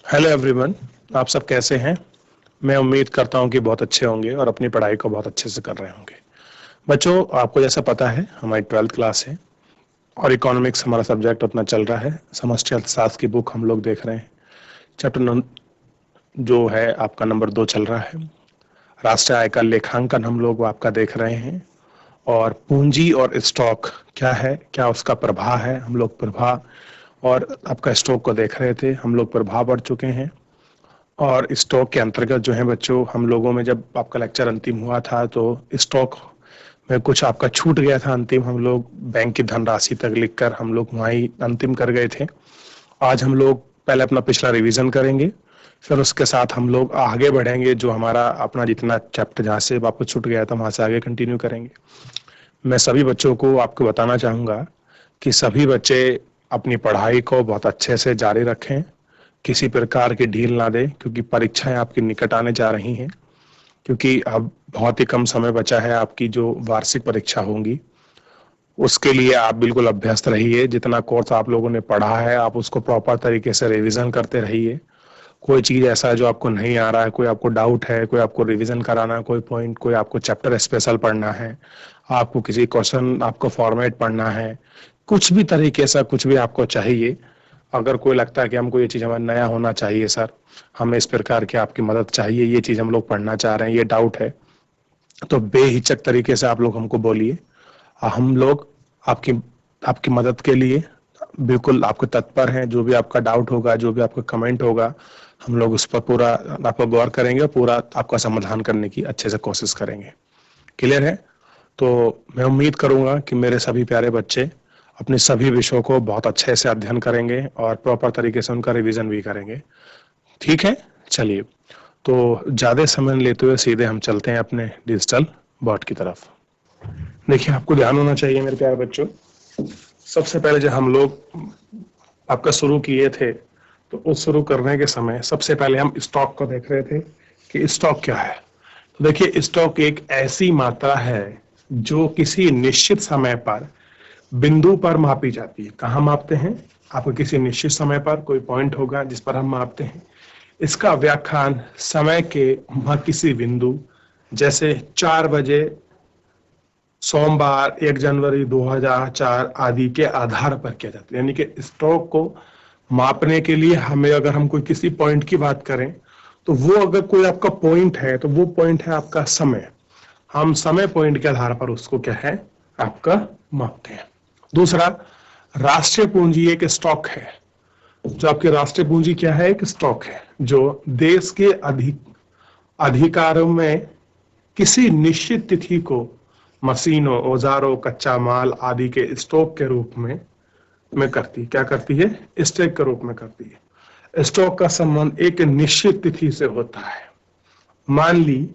Hello everyone. आप सब कैसे हैं? मैं उम्मीद करता हूं कि बहुत अच्छे होंगे और अपनी पढ़ाई को बहुत अच्छे से कर रहे होंगे। बच्चों, आपको जैसा पता है हमारी 12th क्लास है और इकोनॉमिक्स हमारा सब्जेक्ट अपना चल रहा है। समष्टि अर्थशास्त्र की बुक हम लोग देख रहे हैं। चैप्टर जो है आपका नंबर 2 चल रहा है। राष्ट्रीय आय का लेखांकन हम लोग आपका देख रहे हैं और पूंजी और स्टॉक क्या है, क्या उसका प्रभाव है, हम लोग प्रभाव और आपका स्टॉक को देख रहे थे। हम लोग प्रभाव बढ़ चुके हैं और स्टॉक के अंतर्गत जो है बच्चों, हम लोगों में जब आपका लेक्चर अंतिम हुआ था तो स्टॉक में कुछ आपका छूट गया था। अंतिम हम लोग बैंक की धनराशि तक लिखकर हम लोग वहीं अंतिम कर गए थे। आज हम लोग पहले अपना पिछला रिवीजन करेंगे, फिर उसके साथ हम लोग आगे बढ़ेंगे। जो हमारा अपना जितना चैप्टर जहाँ से वापस छूट गया था वहां से आगे कंटिन्यू करेंगे। मैं सभी बच्चों को आपको बताना चाहूंगा कि सभी बच्चे अपनी पढ़ाई को बहुत अच्छे से जारी रखें, किसी प्रकार की ढील ना दें, क्योंकि परीक्षाएं आपकी निकट आने जा रही हैं। क्योंकि अब बहुत ही कम समय बचा है आपकी जो वार्षिक परीक्षा होंगी, उसके लिए आप बिल्कुल अभ्यस्त रहिए। जितना कोर्स आप लोगों ने पढ़ा है आप उसको प्रॉपर तरीके से रिवीजन करते रहिए। कोई चीज ऐसा है जो आपको नहीं आ रहा है, कोई आपको डाउट है, कोई आपको रिवीजन कराना है, कोई पॉइंट, कोई आपको चैप्टर स्पेशल पढ़ना है, आपको किसी क्वेश्चन आपको फॉर्मेट पढ़ना है, कुछ भी तरीके से कुछ भी आपको चाहिए, अगर कोई लगता है कि हमको ये चीज हमारा नया होना चाहिए सर, हमें इस प्रकार की आपकी मदद चाहिए, ये चीज हम लोग पढ़ना चाह रहे हैं, ये डाउट है, तो बेहिचक तरीके से आप लोग हमको बोलिए। हम लोग आपकी आपकी मदद के लिए बिल्कुल आपको तत्पर हैं। जो भी आपका डाउट होगा, जो भी आपका कमेंट होगा, हम लोग उस पर पूरा आपका गौर करेंगे और पूरा आपका समाधान करने की अच्छे से कोशिश करेंगे। क्लियर है? तो मैं उम्मीद करूंगा कि मेरे सभी प्यारे बच्चे अपने सभी विषयों को बहुत अच्छे से अध्ययन करेंगे और प्रॉपर तरीके से उनका रिवीजन भी करेंगे। ठीक है, चलिए। तो ज्यादा समय लेते हुए सीधे हम चलते हैं अपने डिजिटल बोर्ड की तरफ। देखिए, आपको ध्यान होना चाहिए मेरे प्यारे बच्चों। सबसे पहले जब हम लोग आपका शुरू किए थे तो उस शुरू करने के समय सबसे पहले हम स्टॉक को देख रहे थे कि स्टॉक क्या है। तो देखिए, स्टॉक एक ऐसी मात्रा है जो किसी निश्चित समय पर बिंदु पर मापी जाती है। कहाँ मापते हैं? आपको किसी निश्चित समय पर कोई पॉइंट होगा जिस पर हम मापते हैं। इसका व्याख्यान समय के वहां किसी बिंदु, जैसे 4 बजे सोमवार 1 जनवरी 2004 आदि के आधार पर किया जाता है। यानी कि स्टॉक को मापने के लिए हमें, अगर हम कोई किसी पॉइंट की बात करें तो वो अगर कोई आपका पॉइंट है तो वो पॉइंट है आपका समय। हम समय पॉइंट के आधार पर उसको क्या है आपका मापते हैं। दूसरा, राष्ट्रीय पूंजी एक स्टॉक है। जो आपकी राष्ट्रीय पूंजी क्या है? एक स्टॉक है जो देश के अधिकारों में किसी निश्चित तिथि को मशीनों, औजारों, कच्चा माल आदि के स्टॉक के रूप में करती है। क्या करती है? स्टॉक के रूप में करती है। स्टॉक का संबंध एक निश्चित तिथि से होता है। मान ली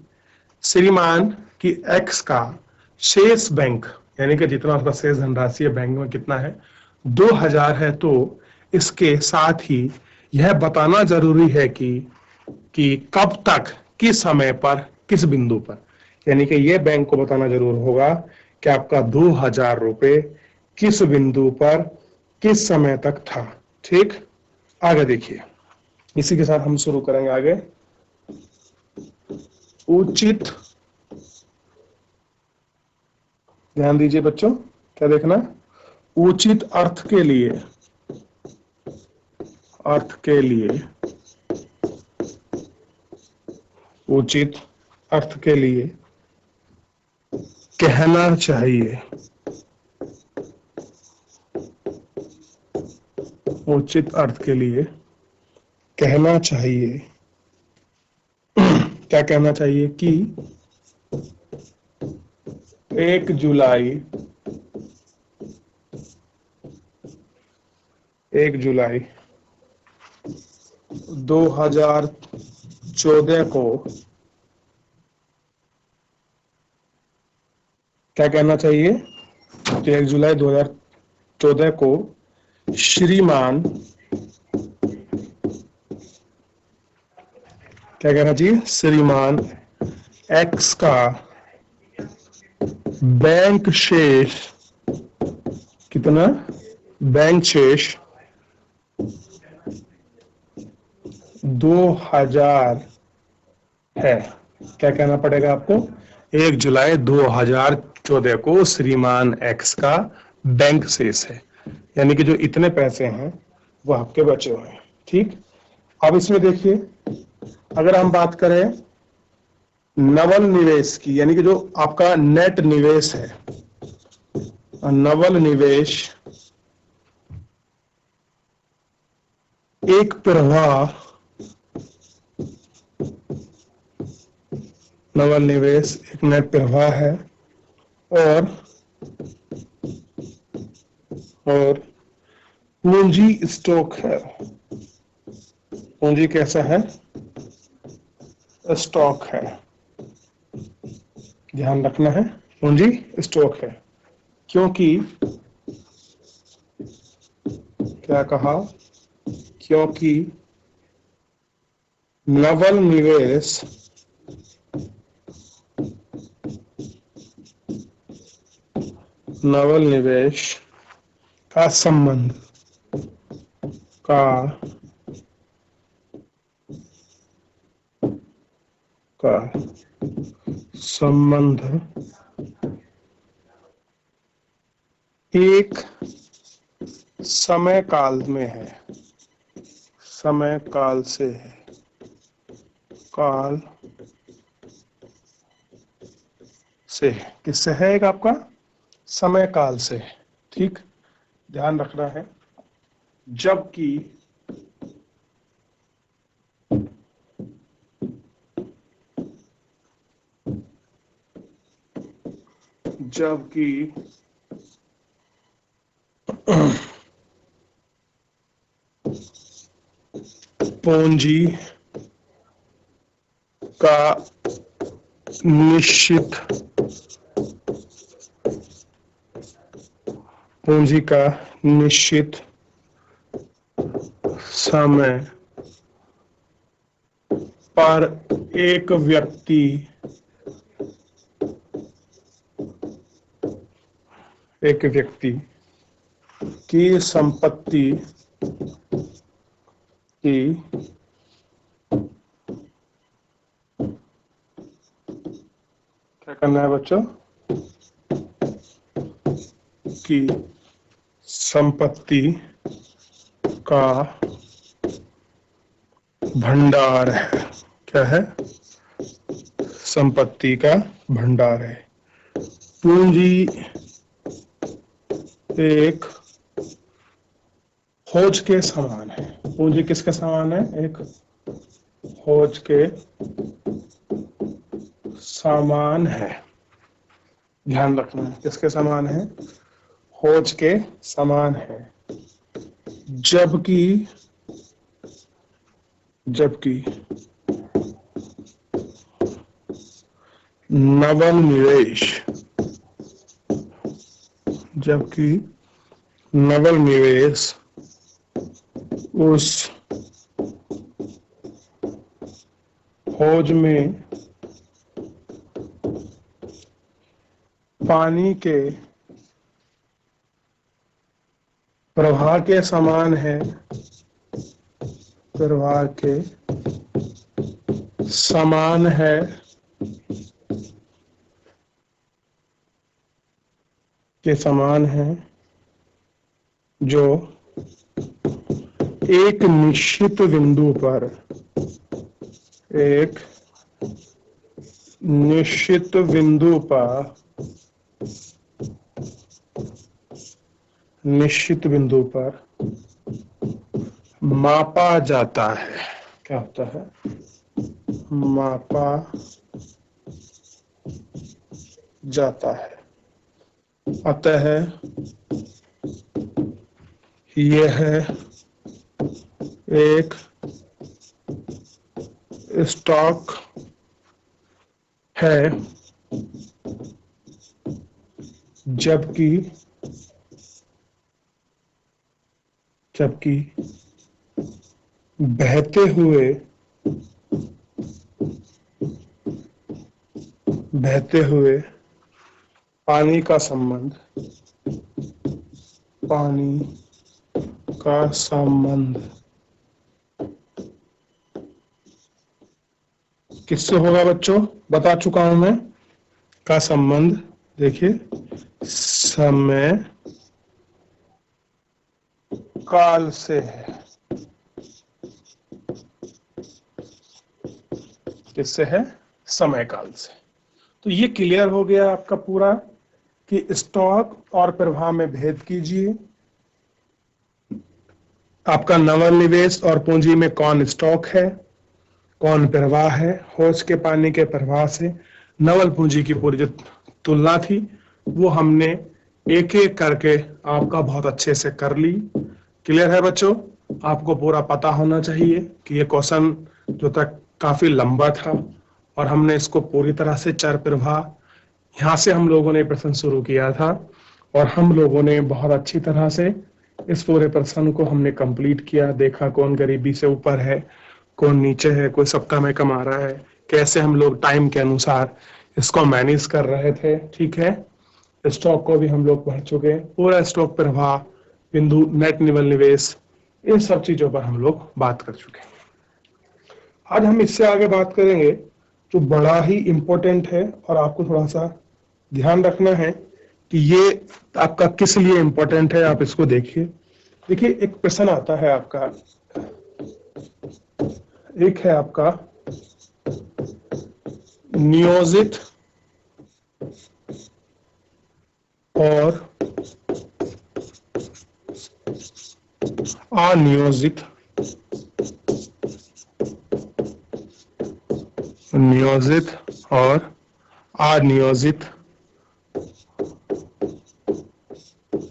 श्रीमान की एक्स का शेष बैंक, यानी कि जितना उसका शेष धनराशि है बैंक में कितना है, 2000 है, तो इसके साथ ही यह बताना जरूरी है कि कब तक, किस समय पर, किस बिंदु पर। यानी कि यह बैंक को बताना जरूर होगा कि आपका 2000 रुपए किस बिंदु पर किस समय तक था। ठीक, आगे देखिए। इसी के साथ हम शुरू करेंगे आगे। उचित, ध्यान दीजिए बच्चों, क्या देखना? उचित अर्थ के लिए, अर्थ के लिए, उचित अर्थ के लिए कहना चाहिए, उचित अर्थ के लिए कहना चाहिए। क्या कहना चाहिए? कि 1 जुलाई 2014 को, क्या कहना चाहिए? 1 जुलाई 2014 को श्रीमान, क्या कहना चाहिए? श्रीमान एक्स का बैंक शेष कितना? बैंक शेष 2000 है। क्या कहना पड़ेगा आपको? 1 जुलाई 2014 को श्रीमान एक्स का बैंक शेष है, यानी कि जो इतने पैसे हैं वो आपके बचे हुए हैं। ठीक, अब इसमें देखिए, अगर हम बात करें नवल निवेश की, यानी कि जो आपका नेट निवेश है, नवल निवेश एक प्रवाह, नवल निवेश एक नेट प्रवाह है, और पूंजी स्टॉक है। पूंजी कैसा है? स्टॉक है, ध्यान रखना है, पूंजी स्टॉक है। क्योंकि क्या कहा? क्योंकि नवल निवेश का संबंध एक समय काल में है, समय काल से है, काल से किससे है? एक आपका समय काल से है। ठीक, ध्यान रखना है। जबकि पूंजी का निश्चित समय पर एक व्यक्ति की संपत्ति की क्या करना है बच्चों? की संपत्ति का भंडार है। क्या है? संपत्ति का भंडार है। पूंजी एक खोज के समान है। पूंजी किसके समान है? एक खोज के समान है। ध्यान रखना है, किसके समान है? खोज के समान है। जबकि नवल निवेश उस खोज में पानी के प्रवाह के समान है, प्रवाह के समान है, जो एक निश्चित बिंदु पर मापा जाता है। क्या होता है? मापा जाता है। अतः यह एक स्टॉक है, जबकि बहते हुए पानी का संबंध किससे होगा बच्चों, बता चुका हूं मैं, का संबंध देखिए समय काल से है। किससे है, समय काल से। तो ये क्लियर हो गया आपका पूरा कि स्टॉक और प्रवाह में भेद कीजिए। आपका नवल निवेश और पूंजी में कौन स्टॉक है, कौन प्रवाह है। होश के पानी के प्रवाह से नवल पूंजी की पूरी जो तुलना थी वो हमने एक एक करके आपका बहुत अच्छे से कर ली। क्लियर है बच्चों, आपको पूरा पता होना चाहिए कि ये क्वेश्चन जो तक काफी लंबा था और हमने इसको पूरी तरह से चर प्रवाह, यहाँ से हम लोगों ने प्रश्न शुरू किया था और हम लोगों ने बहुत अच्छी तरह से इस पूरे प्रश्न को हमने कंप्लीट किया। देखा कौन गरीबी से ऊपर है, कौन नीचे है, कोई सप्ताह में कमा रहा है, कैसे हम लोग टाइम के अनुसार इसको मैनेज कर रहे थे। ठीक है, स्टॉक को भी हम लोग पढ़ चुके हैं, पूरा स्टॉक प्रवाह बिंदु, नेट निवल निवेश, इन सब चीजों पर हम लोग बात कर चुके हैं। आज हम इससे आगे बात करेंगे जो बड़ा ही इंपॉर्टेंट है और आपको थोड़ा सा ध्यान रखना है कि ये आपका किस लिए इंपॉर्टेंट है। आप इसको देखिए। देखिए एक प्रश्न आता है आपका, एक है आपका नियोजित और अनियोजित, नियोजित और अनियोजित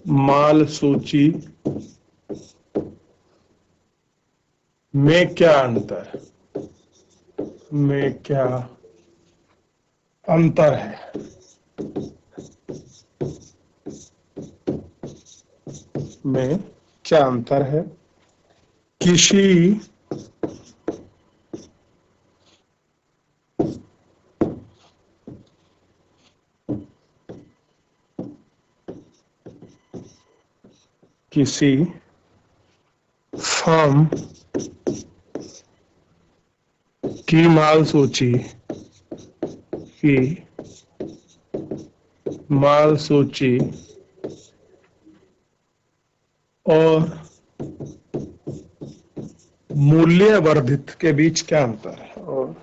माल सूची में क्या अंतर है, में क्या अंतर है। में क्या अंतर है। किसी किसी फर्म की माल सूची की माल सूची और मूल्य वर्धित के बीच क्या अंतर है। और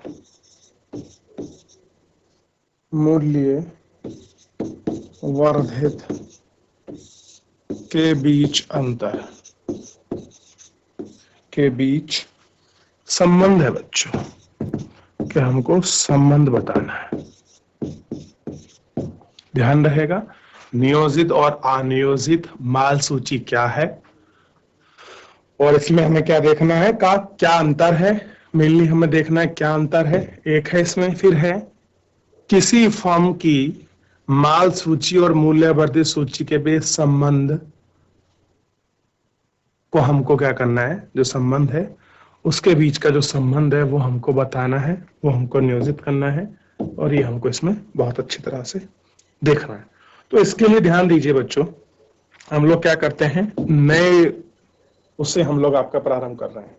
मूल्य वर्धित के बीच अंतर, के बीच संबंध है बच्चों, कि हमको संबंध बताना है। ध्यान रहेगा, नियोजित और अनियोजित माल सूची क्या है और इसमें हमें क्या देखना है, का क्या अंतर है। मेनली हमें देखना है क्या अंतर है। एक है इसमें, फिर है किसी फर्म की माल सूची और मूल्य वर्धित सूची के बीच संबंध को हमको क्या करना है, जो संबंध है उसके बीच का जो संबंध है वो हमको बताना है, वो हमको नियोजित करना है और ये हमको इसमें बहुत अच्छी तरह से देखना है। तो इसके लिए ध्यान दीजिए बच्चों, हम लोग क्या करते हैं, नए उससे हम लोग आपका प्रारंभ कर रहे हैं।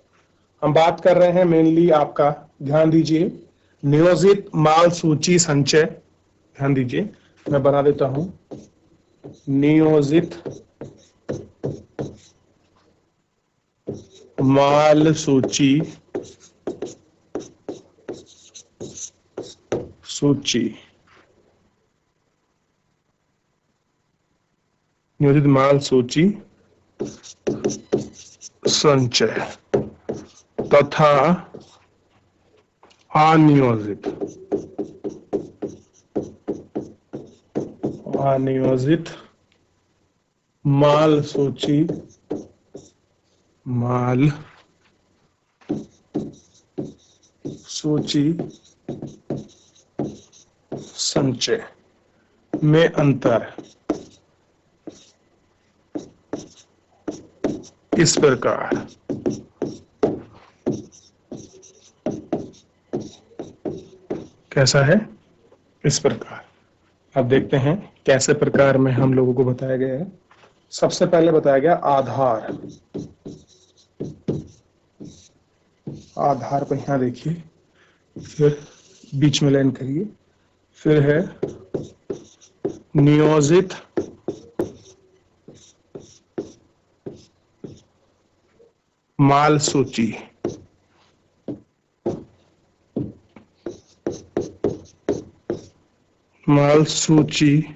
हम बात कर रहे हैं मेनली आपका, ध्यान दीजिए, नियोजित माल सूची संचय। ध्यान दीजिए, मैं बना देता हूं, नियोजित माल सूची नियोजित माल सूची संचय तथा अनियोजित माल सूची संचय में अंतर इस प्रकार। कैसा है, इस प्रकार। अब देखते हैं कैसे प्रकार में हम लोगों को बताया गया है। सबसे पहले बताया गया आधार। आधार पर यहां देखिए, फिर बीच में लाइन करिए। फिर है नियोजित माल सूची। माल सूची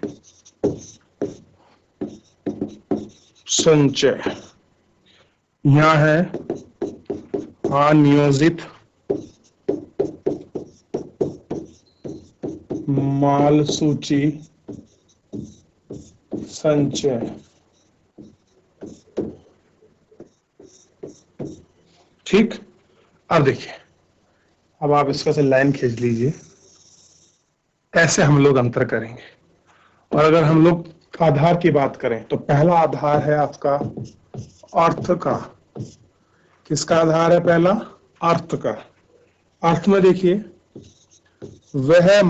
संचय। यहां है अनियोजित माल सूची संचय। ठीक, अब देखिए, अब आप इसका से लाइन खींच लीजिए। ऐसे हम लोग अंतर करेंगे। और अगर हम लोग आधार की बात करें तो पहला आधार है आपका अर्थ का। किसका आधार है पहला? अर्थ का। अर्थ में देखिए, वह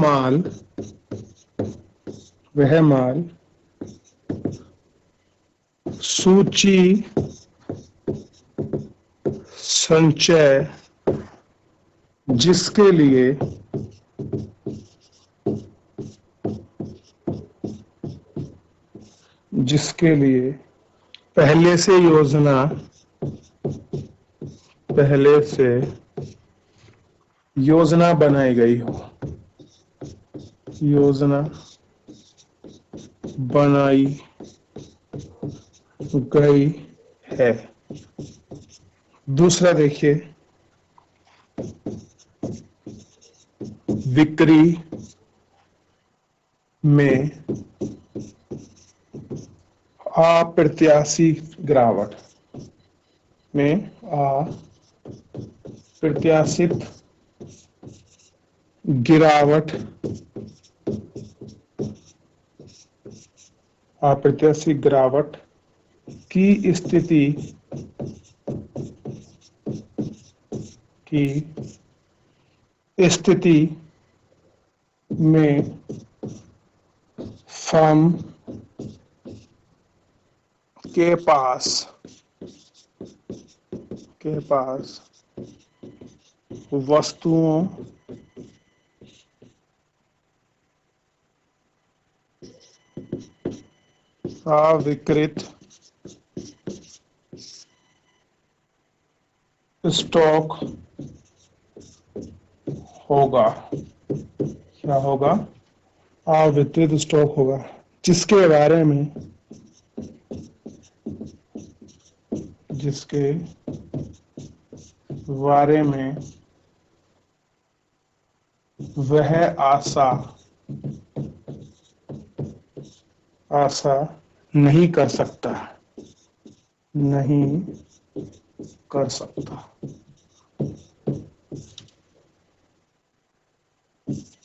माल सूची संचय जिसके लिए पहले से योजना बनाई गई हो। योजना बनाई गई है। दूसरा देखिए, बिक्री में अप्रत्याशित गिरावट अप्रत्याशित गिरावट की स्थिति में फर्म के पास वस्तुओं अविकृत स्टॉक होगा। क्या होगा? अविकृत स्टॉक होगा, जिसके बारे में वह आशा नहीं कर सकता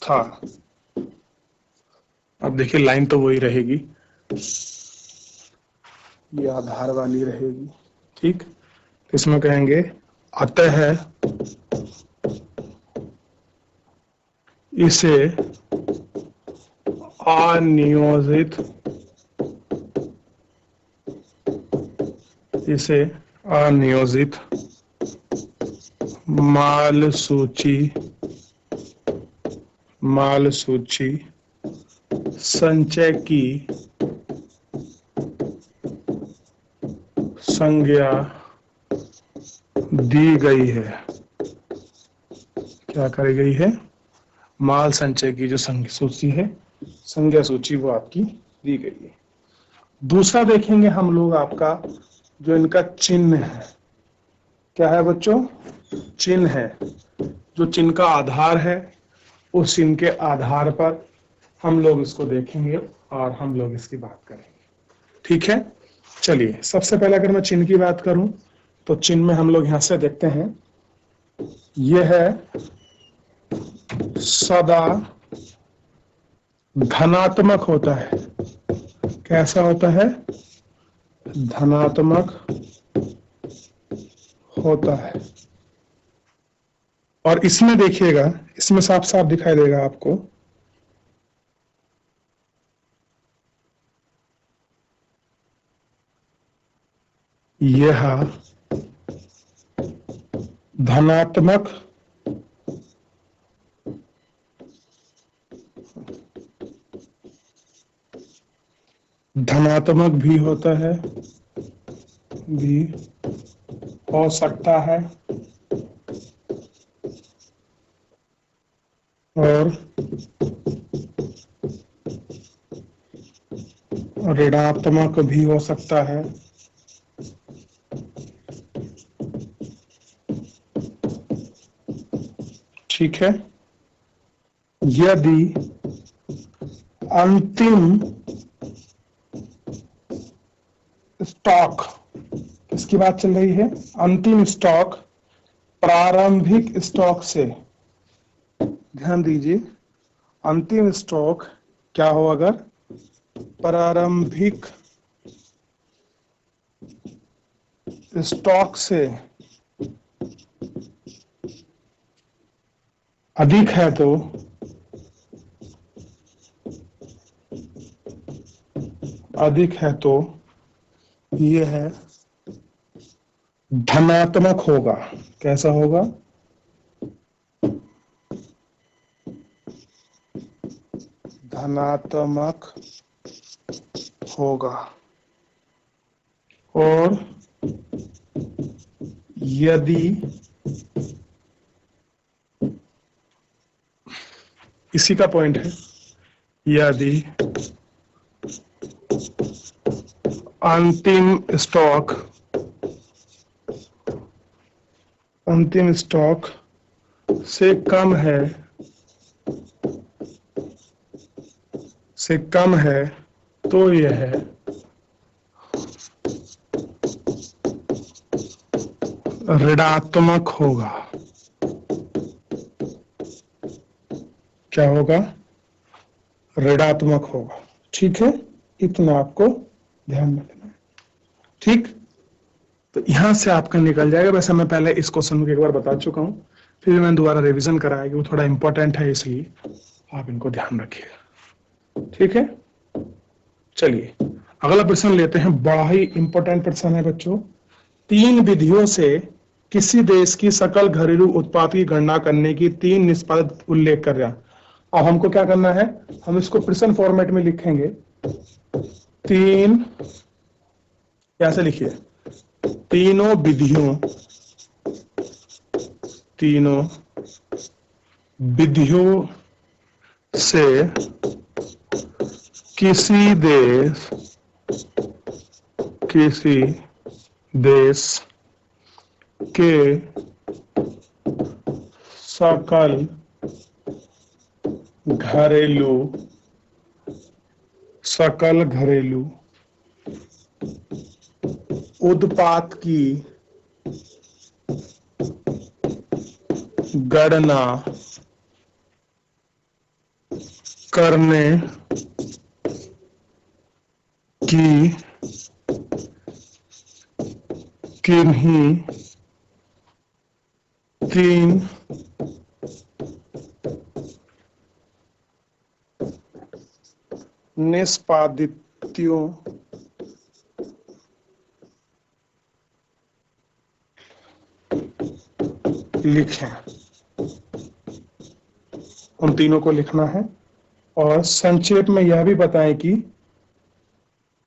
था। अब देखिए, लाइन तो वही रहेगी, ये आधार वाली रहेगी। ठीक, इसमें कहेंगे अतः इसे अनियोजित माल सूची संचय की संज्ञा दी गई है। क्या करी गई है? माल संचय की जो सूची है, संज्ञा सूची, वो आपकी दी गई है। दूसरा देखेंगे हम लोग आपका जो इनका चिन्ह है। क्या है बच्चों? चिन्ह है। जो चिन्ह का आधार है, उस चिन्ह के आधार पर हम लोग इसको देखेंगे और हम लोग इसकी बात करेंगे। ठीक है, चलिए, सबसे पहले अगर मैं चिन्ह की बात करूं तो चिन्ह में हम लोग यहां से देखते हैं, यह है सदा धनात्मक होता है। कैसा होता है? धनात्मक होता है। और इसमें देखिएगा, इसमें साफ साफ दिखाई देगा आपको, यह धनात्मक धनात्मक भी होता है, भी हो सकता है, और ऋणात्मक भी हो सकता है। ठीक है। यदि अंतिम स्टॉक, किसकी बात चल रही है? अंतिम स्टॉक प्रारंभिक स्टॉक से, ध्यान दीजिए, अंतिम स्टॉक क्या हो अगर प्रारंभिक स्टॉक से अधिक है तो यह है धनात्मक होगा। कैसा होगा? धनात्मक होगा। और यदि इसी का पॉइंट है, यदि अंतिम स्टॉक से कम है तो यह ऋणात्मक होगा। क्या होगा? ऋणात्मक होगा। ठीक है, इतना आपको ध्यान में लेना है। ठीक, तो यहां से आपका निकल जाएगा। वैसे मैं पहले इस क्वेश्चन को एक बार बता चुका हूं, फिर मैं दोबारा रिवीजन कराएगी, वो थोड़ा इंपॉर्टेंट है, इसलिए आप इनको ध्यान रखिएगा। ठीक है, चलिए अगला प्रश्न लेते हैं। बड़ा ही इंपॉर्टेंट प्रश्न है बच्चों। 3 विधियों से किसी देश की सकल घरेलू उत्पाद की गणना करने की 3 निष्पादित उल्लेख कर रहा। अब हमको क्या करना है? हम इसको प्रश्न फॉर्मेट में लिखेंगे। 3, कैसे लिखिए? तीनों विधियों से किसी देश के सकल घरेलू उत्पाद की गणना करने की किन्हीं 3 निष्पादितियों लिखें। उन तीनों को लिखना है और संक्षेप में यह भी बताएं कि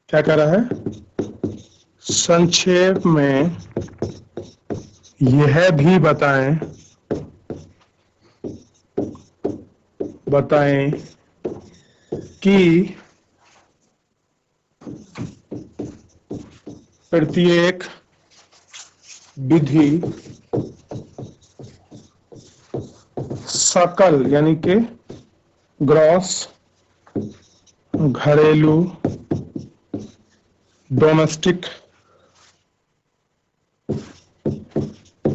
क्या कर रहा है। संक्षेप में यह भी बताएं कि प्रत्येक विधि सकल यानी कि ग्रॉस घरेलू डोमेस्टिक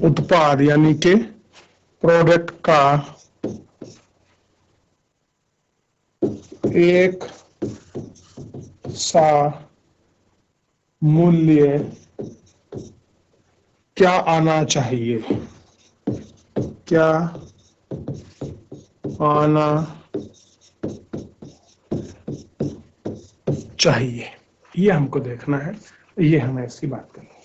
उत्पाद यानी कि प्रोडक्ट का एक सा मूल्य क्या आना चाहिए, क्या आना चाहिए, ये हमको देखना है। ये हमें ऐसी बात करनी है।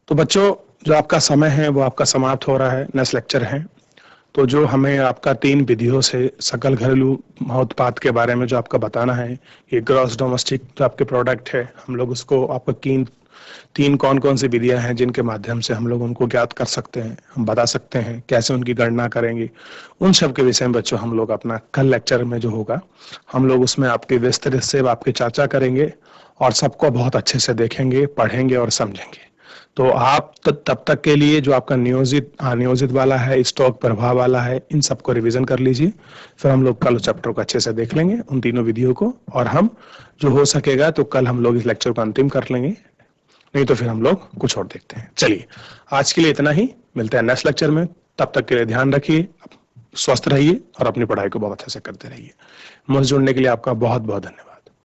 तो बच्चों, जो आपका समय है वो आपका समाप्त हो रहा है। नेक्स्ट लेक्चर है तो जो हमें आपका 3 विधियों से सकल घरेलू उत्पाद के बारे में जो आपका बताना है, ये ग्रॉस डोमेस्टिक जो आपके प्रोडक्ट है, हम लोग उसको आपका तीन कौन कौन सी विधियां हैं जिनके माध्यम से हम लोग उनको ज्ञात कर सकते हैं, हम बता सकते हैं, कैसे उनकी गणना करेंगे, उन सब के विषय में बच्चों हम लोग अपना कल लेक्चर में जो होगा हम लोग उसमें आपके विस्तृत से आपकी चर्चा करेंगे और सबको बहुत अच्छे से देखेंगे, पढ़ेंगे और समझेंगे। तो आप तब तक के लिए जो आपका नियोजित वाला है, स्टॉक प्रभाव वाला है, इन सबको रिवीजन कर लीजिए। फिर हम लोग कल चैप्टर को अच्छे से देख लेंगे, उन तीनों विधियों को, और हम जो हो सकेगा तो कल हम लोग इस लेक्चर को अंतिम कर लेंगे, नहीं तो फिर हम लोग कुछ और देखते हैं। चलिए, आज के लिए इतना ही, मिलते हैं नेक्स्ट लेक्चर में। तब तक के लिए ध्यान रखिए, स्वस्थ रहिए और अपनी पढ़ाई को बहुत अच्छे से करते रहिए। मुझसे जुड़ने के लिए आपका बहुत बहुत धन्यवाद।